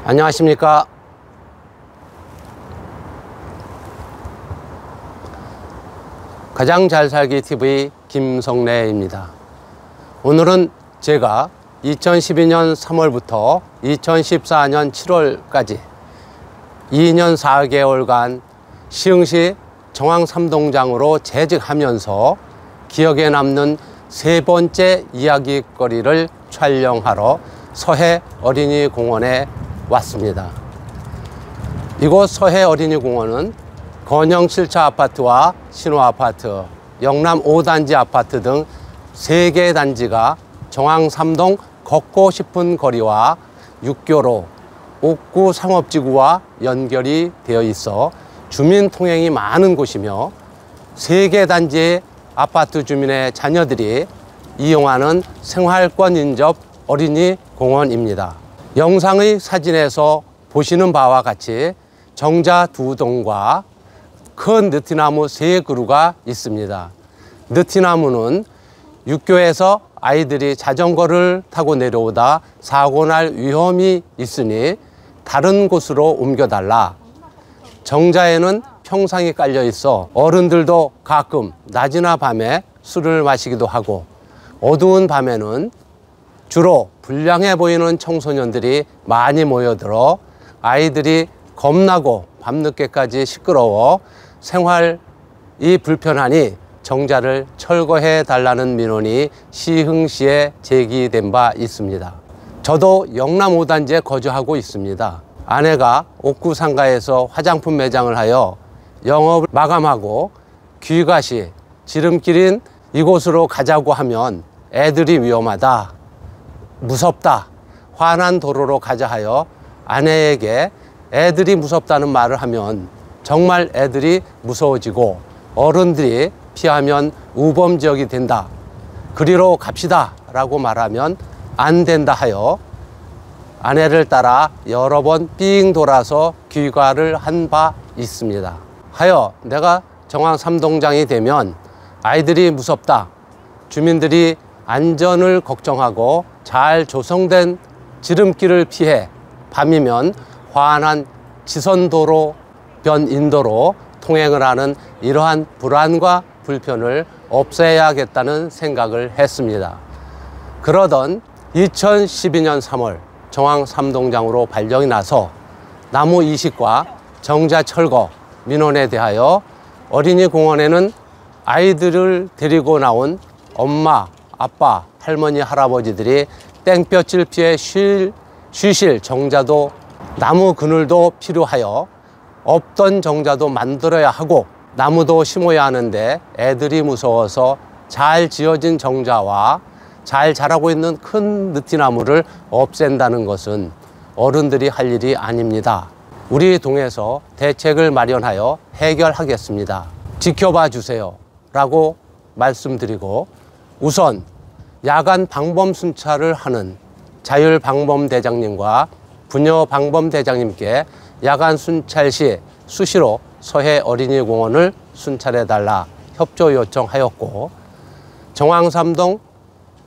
안녕하십니까. 가장 잘 살기 TV 김성래입니다. 오늘은 제가 2012년 3월부터 2014년 7월까지 2년 4개월간 시흥시 정황3동장으로 재직하면서 기억에 남는 세 번째 이야기거리를 촬영하러 서해 어린이공원에 왔습니다. 이곳 서해 어린이공원은 건영 7차 아파트와 신호 아파트, 영남 5단지 아파트 등 3개 단지가 정황 3동 걷고 싶은 거리와 육교로 옥구 상업지구와 연결이 되어 있어 주민 통행이 많은 곳이며 3개 단지의 아파트 주민의 자녀들이 이용하는 생활권 인접 어린이 공원입니다. 영상의 사진에서 보시는 바와 같이 정자 2동과 큰 느티나무 3그루가 있습니다. 느티나무는 육교에서 아이들이 자전거를 타고 내려오다 사고 날 위험이 있으니 다른 곳으로 옮겨달라. 정자에는 평상이 깔려 있어 어른들도 가끔 낮이나 밤에 술을 마시기도 하고, 어두운 밤에는 주로 불량해 보이는 청소년들이 많이 모여들어 아이들이 겁나고 밤늦게까지 시끄러워 생활이 불편하니 정자를 철거해 달라는 민원이 시흥시에 제기된 바 있습니다. 저도 영남 5단지에 거주하고 있습니다. 아내가 옥구 상가에서 화장품 매장을 하여 영업을 마감하고 귀가 시 지름길인 이곳으로 가자고 하면 애들이 위험하다, 무섭다, 환한 도로로 가자 하여 아내에게 애들이 무섭다는 말을 하면 정말 애들이 무서워지고 어른들이 피하면 우범지역이 된다, 그리로 갑시다 라고 말하면 안 된다 하여 아내를 따라 여러 번 삥 돌아서 귀가를 한 바 있습니다. 하여 내가 정황 3동장이 되면 아이들이 무섭다, 주민들이 안전을 걱정하고 잘 조성된 지름길을 피해 밤이면 환한 지선도로 변인도로 통행을 하는 이러한 불안과 불편을 없애야겠다는 생각을 했습니다. 그러던 2012년 3월 정황 3동장으로 발령이 나서 나무 이식과 정자 철거 민원에 대하여 어린이공원에는 아이들을 데리고 나온 엄마, 아빠, 할머니, 할아버지들이 땡볕을 피해 쉬실 정자도 나무 그늘도 필요하여 없던 정자도 만들어야 하고 나무도 심어야 하는데 애들이 무서워서 잘 지어진 정자와 잘 자라고 있는 큰 느티나무를 없앤다는 것은 어른들이 할 일이 아닙니다. 우리 동에서 대책을 마련하여 해결하겠습니다. 지켜봐 주세요 라고 말씀드리고, 우선 야간 방범 순찰을 하는 자율방범대장님과 부녀방범대장님께 야간 순찰 시 수시로 서해 어린이공원을 순찰해달라 협조 요청하였고, 정황 3동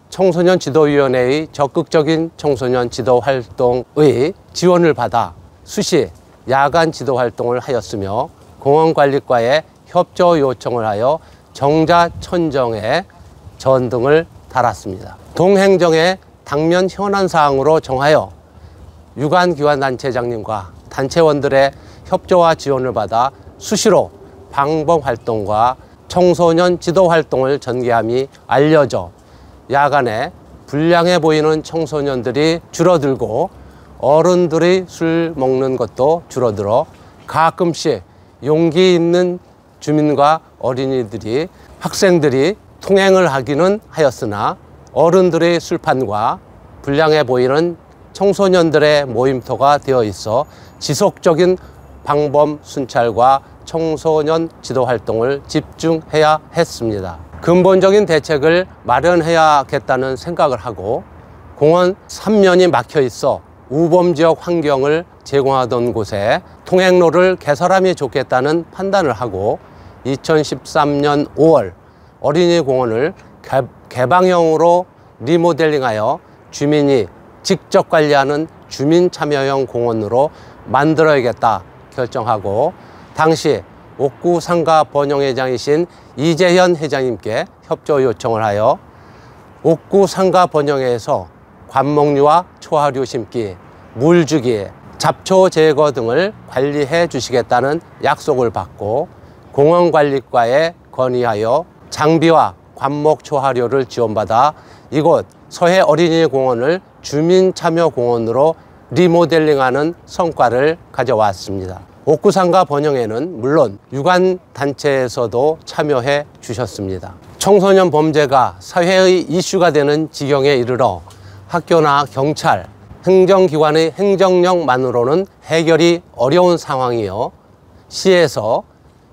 청소년 지도위원회의 적극적인 청소년 지도 활동의 지원을 받아 수시 야간 지도 활동을 하였으며, 공원관리과에 협조 요청을 하여 정자 천정에 전등을 달았습니다. 동행정에 당면 현안사항으로 정하여 유관기관단체장님과 단체원들의 협조와 지원을 받아 수시로 방범활동과 청소년 지도활동을 전개함이 알려져 야간에 불량해 보이는 청소년들이 줄어들고 어른들이 술 먹는 것도 줄어들어 가끔씩 용기 있는 주민과 어린이들이, 학생들이 통행을 하기는 하였으나 어른들의 술판과 불량해 보이는 청소년들의 모임터가 되어 있어 지속적인 방범 순찰과 청소년 지도 활동을 집중해야 했습니다. 근본적인 대책을 마련해야겠다는 생각을 하고, 공원 3면이 막혀 있어 우범지역 환경을 제공하던 곳에 통행로를 개설하면 좋겠다는 판단을 하고 2013년 5월 어린이공원을 개방형으로 리모델링하여 주민이 직접 관리하는 주민 참여형 공원으로 만들어야겠다 결정하고, 당시 옥구 상가 번영회장이신 이재현 회장님께 협조 요청을 하여 옥구 상가 번영회에서 관목류와 초하류 심기, 물 주기, 잡초 제거 등을 관리해 주시겠다는 약속을 받고 공원관리과에 건의하여 장비와 관목 초하류를 지원받아 이곳 서해 어린이공원을 주민참여공원으로 리모델링하는 성과를 가져왔습니다. 옥구상가 번영회는 물론 유관단체에서도 참여해 주셨습니다. 청소년 범죄가 사회의 이슈가 되는 지경에 이르러 학교나 경찰, 행정기관의 행정력만으로는 해결이 어려운 상황이어 시에서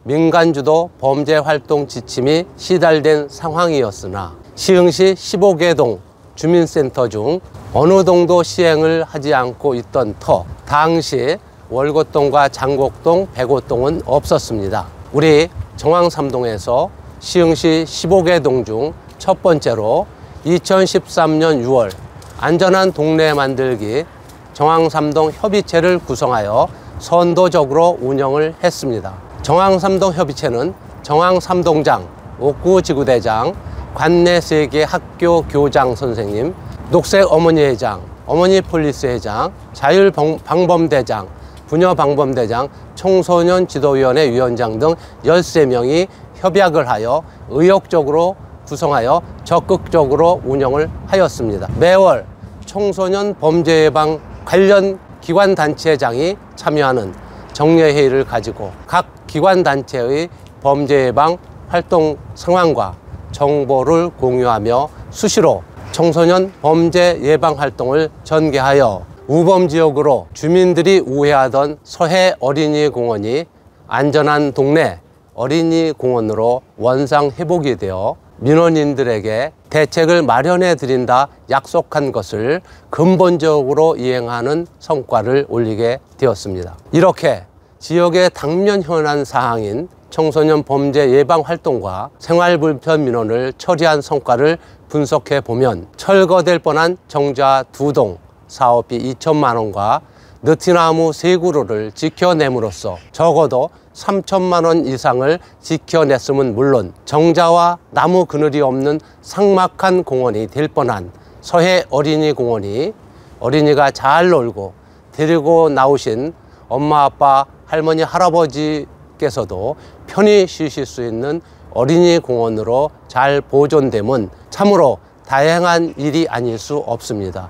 민간주도 범죄활동 지침이 시달된 상황이었으나 시흥시 15개 동 주민센터 중 어느 동도 시행을 하지 않고 있던 터, 당시 월곶동과 장곡동, 백오동은 없었습니다. 우리 정왕삼동에서 시흥시 15개 동 중 첫 번째로 2013년 6월 안전한 동네 만들기 정왕삼동 협의체를 구성하여 선도적으로 운영을 했습니다. 정왕삼동 협의체는 정왕삼동장, 옥구지구대장, 관내 3개 학교 교장 선생님, 녹색 어머니 회장, 어머니 폴리스 회장, 자율방범대장, 부녀방범대장, 청소년 지도위원회 위원장 등 13명이 협약을 하여 의욕적으로 구성하여 적극적으로 운영을 하였습니다. 매월 청소년 범죄 예방 관련 기관단체장이 참여하는 정례회의를 가지고 각 기관단체의 범죄 예방 활동 상황과 정보를 공유하며 수시로 청소년 범죄 예방 활동을 전개하여 우범지역으로 주민들이 우회하던 서해 어린이공원이 안전한 동네 어린이공원으로 원상 회복이 되어 민원인들에게 대책을 마련해 드린다 약속한 것을 근본적으로 이행하는 성과를 올리게 되었습니다. 이렇게 지역의 당면 현안 사항인 청소년 범죄 예방 활동과 생활불편 민원을 처리한 성과를 분석해 보면 철거될 뻔한 정자 2동 사업비 2천만 원과 느티나무 3그루를 지켜냄으로써 적어도 3천만 원 이상을 지켜냈음은 물론 정자와 나무 그늘이 없는 삭막한 공원이 될 뻔한 서해 어린이공원이 어린이가 잘 놀고 데리고 나오신 엄마, 아빠, 할머니, 할아버지께서도 편히 쉬실 수 있는 어린이공원으로 잘 보존됨은 참으로 다행한 일이 아닐 수 없습니다.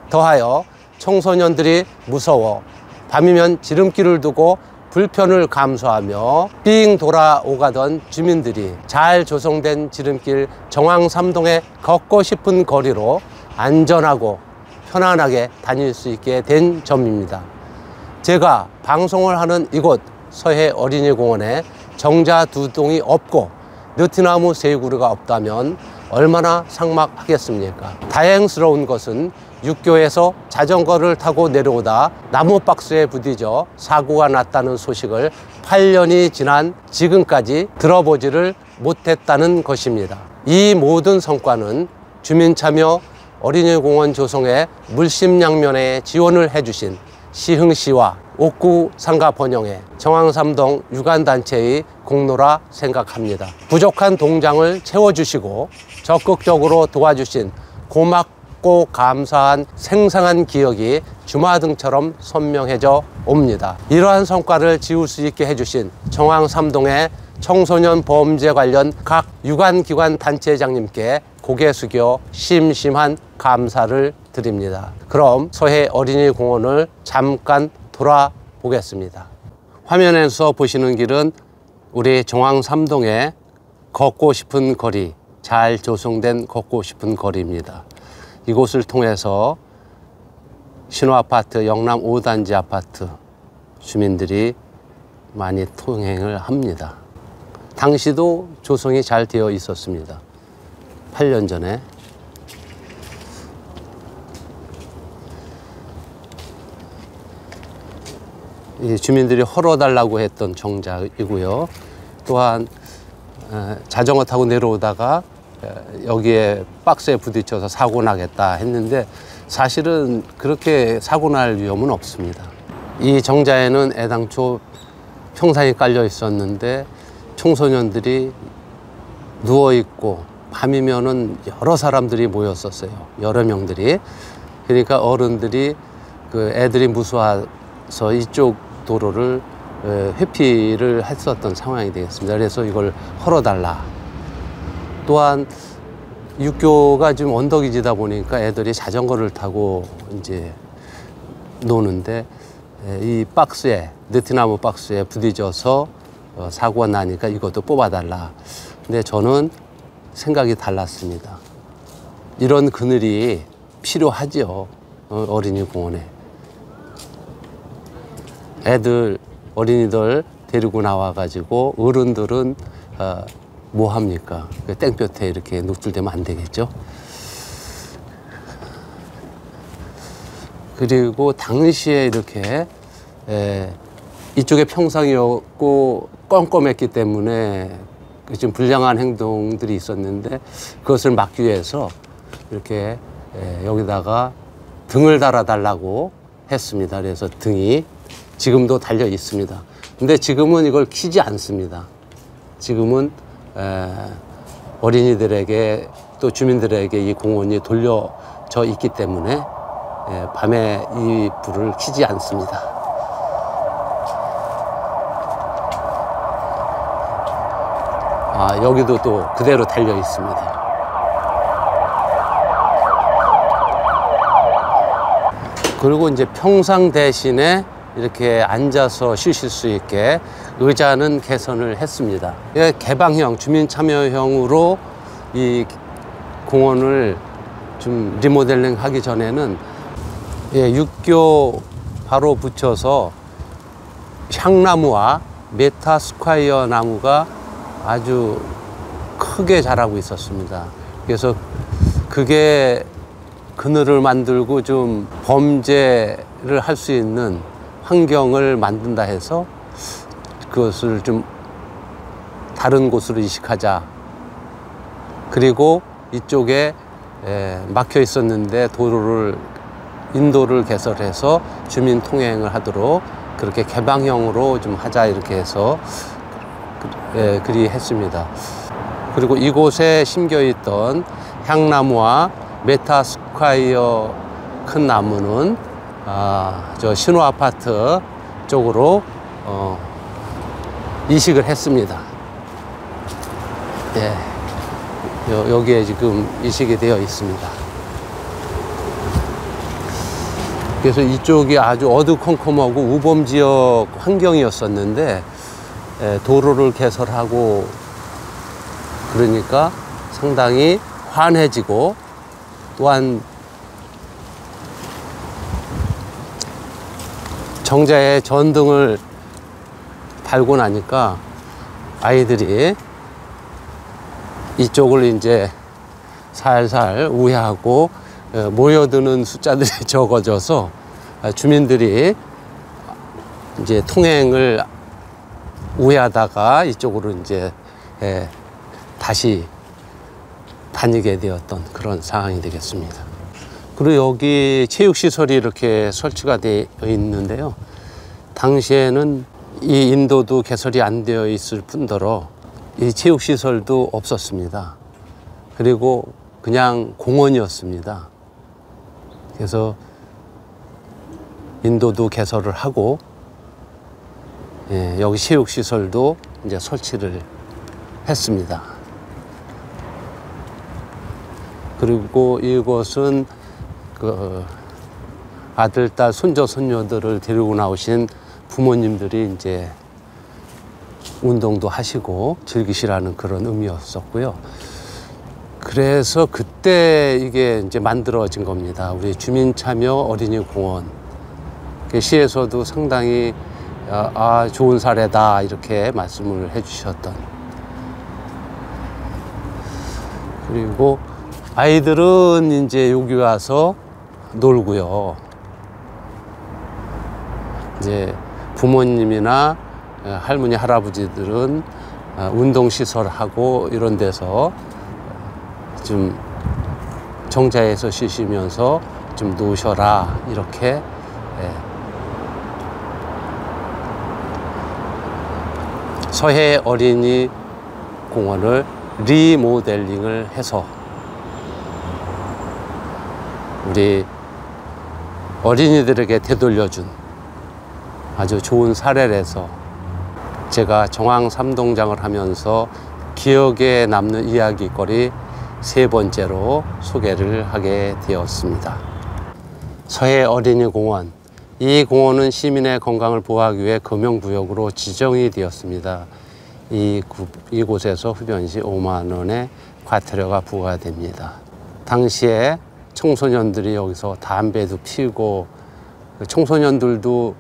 더하여 청소년들이 무서워 밤이면 지름길을 두고 불편을 감수하며 삥 돌아오가던 주민들이 잘 조성된 지름길 정왕삼동에 걷고 싶은 거리로 안전하고 편안하게 다닐 수 있게 된 점입니다. 제가 방송을 하는 이곳 서해 어린이공원에 정자 2동이 없고 느티나무 3그루가 없다면 얼마나 삭막하겠습니까? 다행스러운 것은 육교에서 자전거를 타고 내려오다 나무 박스에 부딪혀 사고가 났다는 소식을 8년이 지난 지금까지 들어보지를 못했다는 것입니다. 이 모든 성과는 주민참여 어린이공원 조성에 물심양면에 지원을 해주신 시흥시와 옥구 상가 번영회, 정왕삼동 유관단체의 공로라 생각합니다. 부족한 동장을 채워주시고 적극적으로 도와주신 고맙고 감사한 생생한 기억이 주마등처럼 선명해져 옵니다. 이러한 성과를 지울 수 있게 해주신 정왕삼동의 청소년 범죄 관련 각 유관기관 단체장님께 고개 숙여 심심한 감사를 드립니다. 그럼 서해 어린이공원을 잠깐 돌아보겠습니다. 화면에서 보시는 길은 우리 정왕삼동의 걷고 싶은 거리, 잘 조성된 걷고 싶은 거리입니다. 이곳을 통해서 신호아파트, 영남 5단지 아파트 주민들이 많이 통행을 합니다. 당시도 조성이 잘 되어 있었습니다. 8년 전에. 주민들이 헐어달라고 했던 정자이고요. 또한 자전거 타고 내려오다가 여기에 박스에 부딪혀서 사고 나겠다 했는데 사실은 그렇게 사고 날 위험은 없습니다. 이 정자에는 애당초 평상이 깔려 있었는데 청소년들이 누워 있고 밤이면은 여러 사람들이 모였었어요. 여러 명들이. 그러니까 어른들이 그 애들이 무서워서 이쪽 도로를 회피를 했었던 상황이 되겠습니다. 그래서 이걸 헐어달라. 또한 육교가 좀 언덕이지다 보니까 애들이 자전거를 타고 이제 노는데 이 박스에, 느티나무 박스에 부딪혀서 사고가 나니까 이것도 뽑아달라. 근데 저는 생각이 달랐습니다. 이런 그늘이 필요하죠. 어린이 공원에. 어린이들 데리고 나와가지고 어른들은 뭐 합니까? 땡볕에 이렇게 노출되면 안 되겠죠. 그리고 당시에 이렇게 이쪽에 평상이었고 껌껌했기 때문에 좀 불량한 행동들이 있었는데 그것을 막기 위해서 이렇게 여기다가 등을 달아달라고 했습니다. 그래서 등이 지금도 달려 있습니다. 근데 지금은 이걸 켜지 않습니다. 지금은 어린이들에게 또 주민들에게 이 공원이 돌려져 있기 때문에 밤에 이 불을 켜지 않습니다. 여기도 또 그대로 달려 있습니다. 그리고 이제 평상 대신에 이렇게 앉아서 쉬실 수 있게 의자는 개선을 했습니다. 개방형, 주민 참여형으로 이 공원을 좀 리모델링 하기 전에는 육교 바로 붙여서 향나무와 메타스콰이어 나무가 아주 크게 자라고 있었습니다. 그래서 그게 그늘을 만들고 좀 범죄를 할 수 있는 환경을 만든다 해서 그것을 좀 다른 곳으로 이식하자. 그리고 이쪽에 막혀 있었는데 인도를 개설해서 주민 통행을 하도록 그렇게 개방형으로 좀 하자 이렇게 해서 그리 했습니다. 그리고 이곳에 심겨 있던 향나무와 메타스콰이어 큰 나무는 저 신호 아파트 쪽으로 이식을 했습니다. 여기에 지금 이식이 되어 있습니다. 그래서 이쪽이 아주 어두컴컴하고 우범지역 환경이었었는데 도로를 개설하고 그러니까 상당히 환해지고 또한 정자에 전등을 달고 나니까 아이들이 이쪽을 이제 살살 우회하고 모여드는 숫자들이 적어져서 주민들이 이제 통행을 우회하다가 이쪽으로 이제 다시 다니게 되었던 그런 상황이 되겠습니다. 그리고 여기 체육시설이 이렇게 설치가 되어 있는데요. 당시에는 이 인도도 개설이 안 되어 있을 뿐더러 이 체육시설도 없었습니다. 그리고 그냥 공원이었습니다. 그래서 인도도 개설을 하고 여기 체육시설도 이제 설치를 했습니다. 그리고 이곳은 그 아들, 딸, 손자, 손녀들을 데리고 나오신 부모님들이 이제 운동도 하시고 즐기시라는 그런 의미였었고요. 그래서 그때 이게 이제 만들어진 겁니다. 우리 주민참여 어린이공원. 시에서도 상당히 좋은 사례다 이렇게 말씀을 해주셨던. 그리고 아이들은 이제 여기 와서 놀고요. 이제 부모님이나 할머니, 할아버지들은 운동시설하고 이런 데서 좀 정자에서 쉬시면서 좀 놓으셔라 이렇게 서해 어린이 공원을 리모델링을 해서 우리 어린이들에게 되돌려준 아주 좋은 사례라서 제가 정왕 삼동장을 하면서 기억에 남는 이야기거리 세 번째로 소개를 하게 되었습니다. 서해 어린이 공원. 이 공원은 시민의 건강을 보호하기 위해 금연구역으로 지정이 되었습니다. 이곳에서 흡연 시 5만 원의 과태료가 부과됩니다. 당시에 청소년들이 여기서 담배도 피우고 청소년들도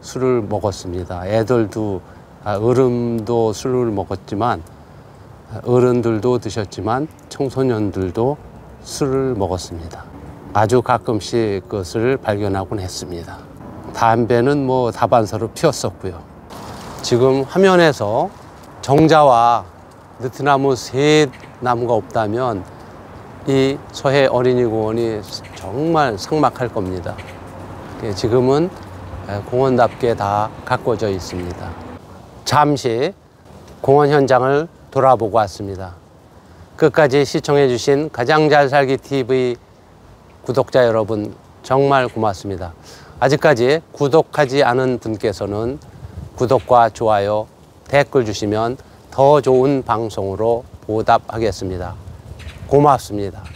술을 먹었습니다. 애들도 어른도 술을 먹었지만 어른들도 드셨지만 청소년들도 술을 먹었습니다. 아주 가끔씩 그것을 발견하곤 했습니다. 담배는 뭐 다반사로 피웠었고요. 지금 화면에서 정자와 느티나무 나무가 없다면 이 서해 어린이공원이 정말 삭막할 겁니다. 지금은 공원답게 다 가꿔져 있습니다. 잠시 공원 현장을 돌아보고 왔습니다. 끝까지 시청해 주신 가장잘살기 TV 구독자 여러분 정말 고맙습니다. 아직까지 구독하지 않은 분께서는 구독과 좋아요, 댓글 주시면 더 좋은 방송으로 보답하겠습니다. 고맙습니다.